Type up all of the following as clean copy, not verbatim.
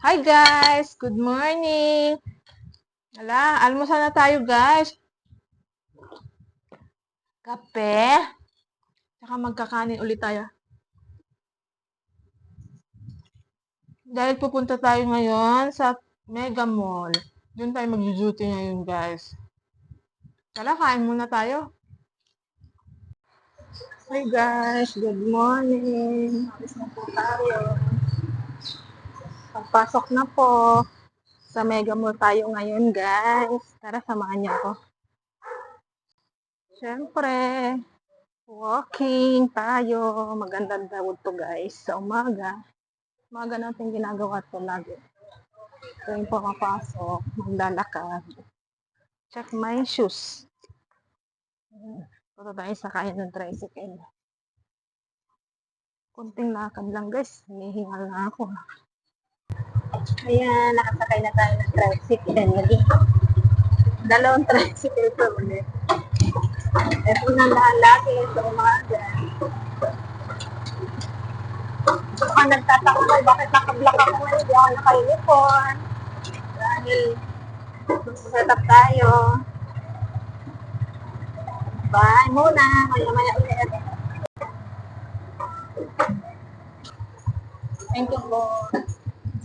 Hi guys! Good morning! Hala, almusal na tayo guys. Kape. Tsaka magkakanin ulit tayo. Dahil pupunta tayo ngayon sa Mega Mall. Doon tayo mag-duty ngayon guys. Tara, kain muna tayo. Hi guys! Good morning! Alis na po tayo. Pagpasok na po. Sa Mega Mall tayo ngayon guys. Tara, samahan niyo ako. Siyempre, walking tayo. Magandang daw to guys sa umaga. Umaga natin ginagawa to lagi. Tuwing pumapasok, maglalakad. Check my shoes. Punta tayo sa kaya ng tricycle. Kunting lakad lang guys. Hinihingal na ako. Ayan, nakasakay na tayo ng tricycle. Dalawang tricycle pa ulit. Ito na lagi sa umaga. Baka nagtataka ko, bakit nakablock ako ngayon? Hindi ako naka-uniform. Dahil set up tayo. Bye muna. Maya-maya ulit. Thank you po.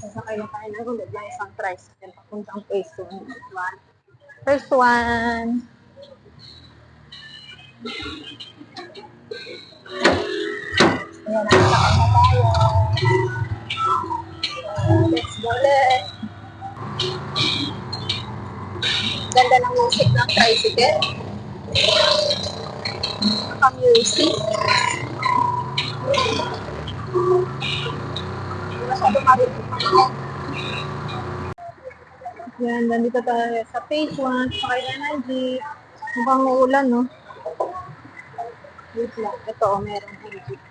Sasakay na tayo ng ulit lang isang tricycle. Papuntang phase 1. First one. Ayan, nakasakay na tayo. Let's go ulit. Ganda ng music ng tricycle. Naka-music. Hindi masyado marinig. Yan, nandito tayo sa phase 1. Sakay na ng jeep. Mukhang uulan, no? Wait lang. Ito, meron ng jeep.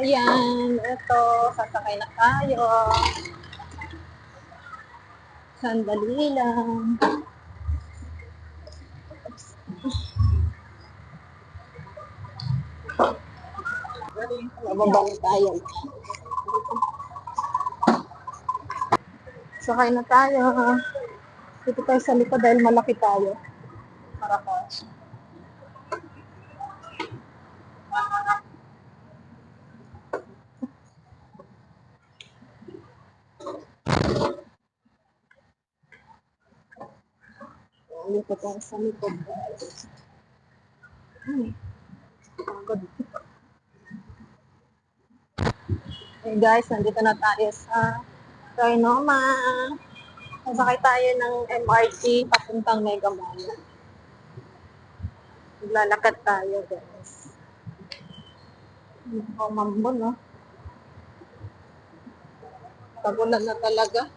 Ayan, ito, sasakay na tayo. Sandali lang. Bababa na tayo. Sakay na tayo. Dito tayo sa likod dahil malaki tayo. Para ka. Dito tayo sa likod. Pagod. Hey guys, nandito na tayo sa Trinoma. Sasakay tayo ng MRT papuntang Mega Mall. Maglalakad tayo guys. Mambo, no? Tagulan na talaga.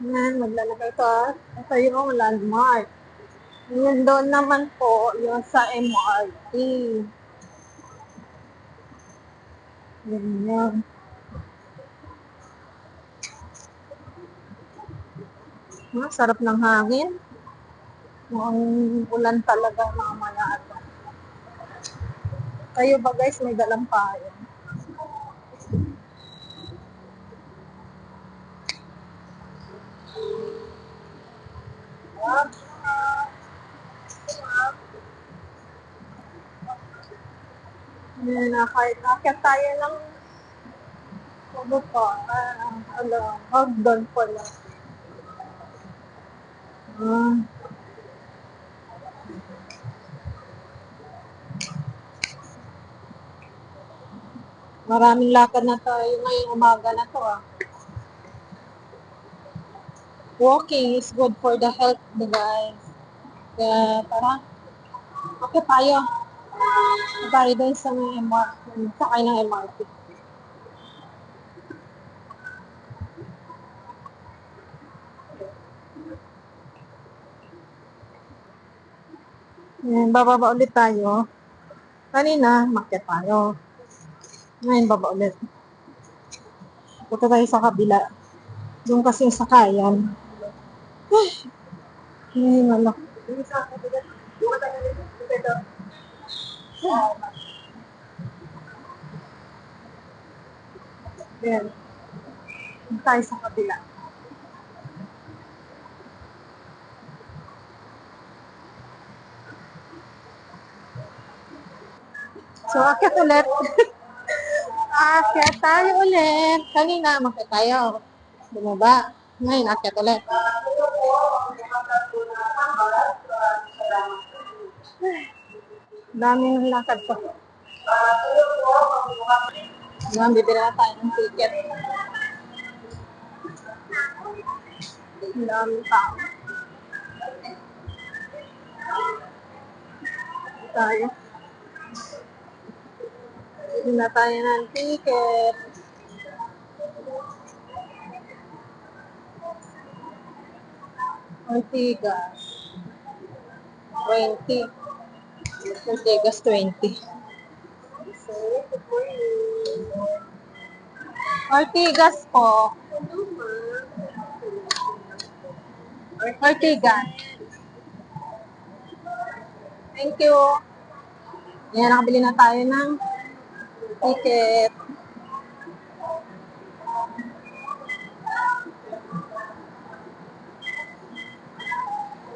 Yan, maglalakad ito. Ito yung landmark. Yun doon naman po, yung sa MRT. Yan. Sarap ng hangin. Mukhang ulan talaga mamaya ito. Kayo ba guys, may dalang payo? Kahit akit tayo ng ano pa, hagdan pala. Maraming lakad na tayo ngayong umaga na to Walking is good for the health, guys. Kaya tara, okay tayo. Tayo doon sa may MRT, sakay ng MRT. Bababa ulit tayo. Kanina, makyat tayo. Ngayon, baba ulit. Punta tayo sa kabila. Doon kasi yung sakayan. Ay, malak. Ayan. Tayo sa kabila. So, akyat ulit. Akyat tayo ulit. Kanina, makyat tayo. Bumaba. Ngayon, akyat ulit. Dami ng lakad ko. Ngayon, bibili na tayo ng ticket. Ang dami tao. Tayo. Bibili na tayo ng ticket. Ortigas. 20. Ortigas 20. Ortigas po. Ortigas. Thank you. Ayan, nakabili na tayo ng ticket.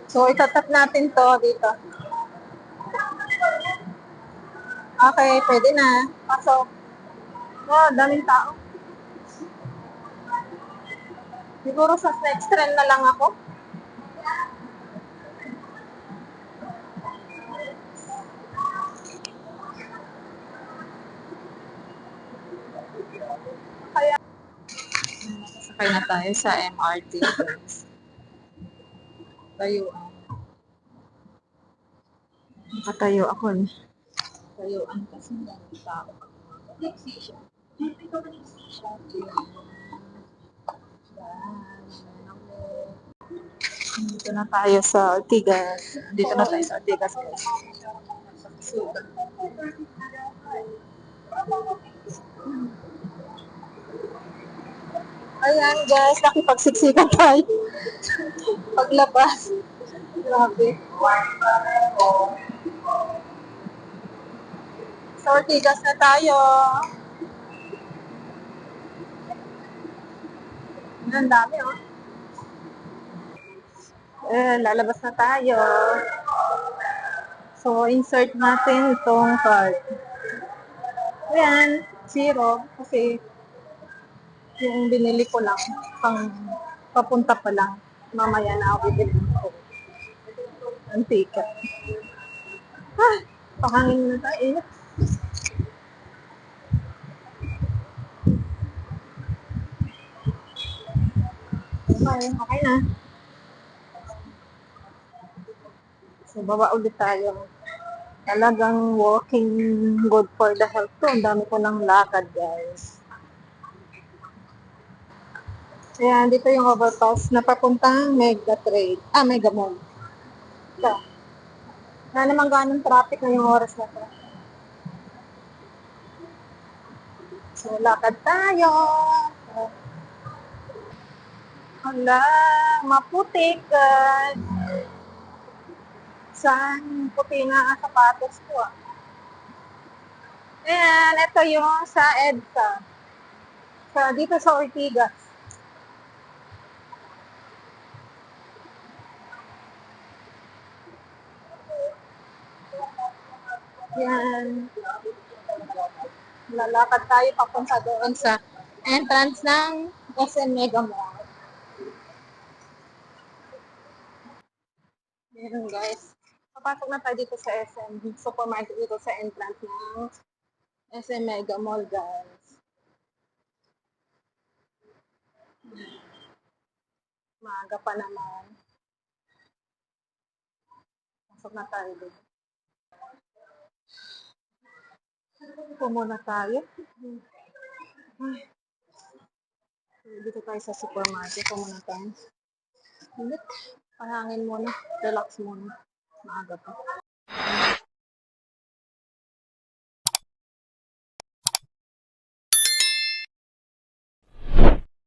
So, itatap natin to dito. Okay, pwede na. Pasok. Oh, daming tao. Siguro sa next trend na lang ako. Kaya, sakay na tayo sa MRT. Tayuan. Nakatayo ako eh. Tayuan kasi daming tao. Dito na tayo sa Ortigas. Dito na tayo sa Ortigas, guys. Super. Ayan, guys. Nakipagsiksikan tayo. Paglabas. Grabe. Sa Ortigas na tayo. Ang dami, oh. Lalabas na tayo. So, insert natin itong card. Ayan, 0. Kasi, yung binili ko lang, pang papunta pa lang. Mamaya na ako bibili ko. Ang ticket. Ah, pakangin na tayo. Okay na. So, baba ulit tayo. Talagang walking good for the health to. Ang dami ko ng lakad, guys. Ayan, dito yung overpass na papuntang Mega Trade. Mega Mall. Ito. Na naman ganong traffic na yung oras na to. So, lakad tayo. Hala, maputik, guys. Saan puti na ang sapatos ko, ah. Ayan, ito yung sa EDSA. Dito sa Ortigas. Yan. Lalakad tayo papunta doon sa entrance ng SM Mega Mall. Yan, guys. Papasok na tayo dito sa SM Supermarket dito sa entrance ng SM Mega Mall, guys. Maaga pa naman. Pasok na tayo dito. Ito muna tayo. Ay. Dito tayo sa supermarket. Ito muna tayo. Ulit. Pahangin muna. Relax muna. Maaga pa.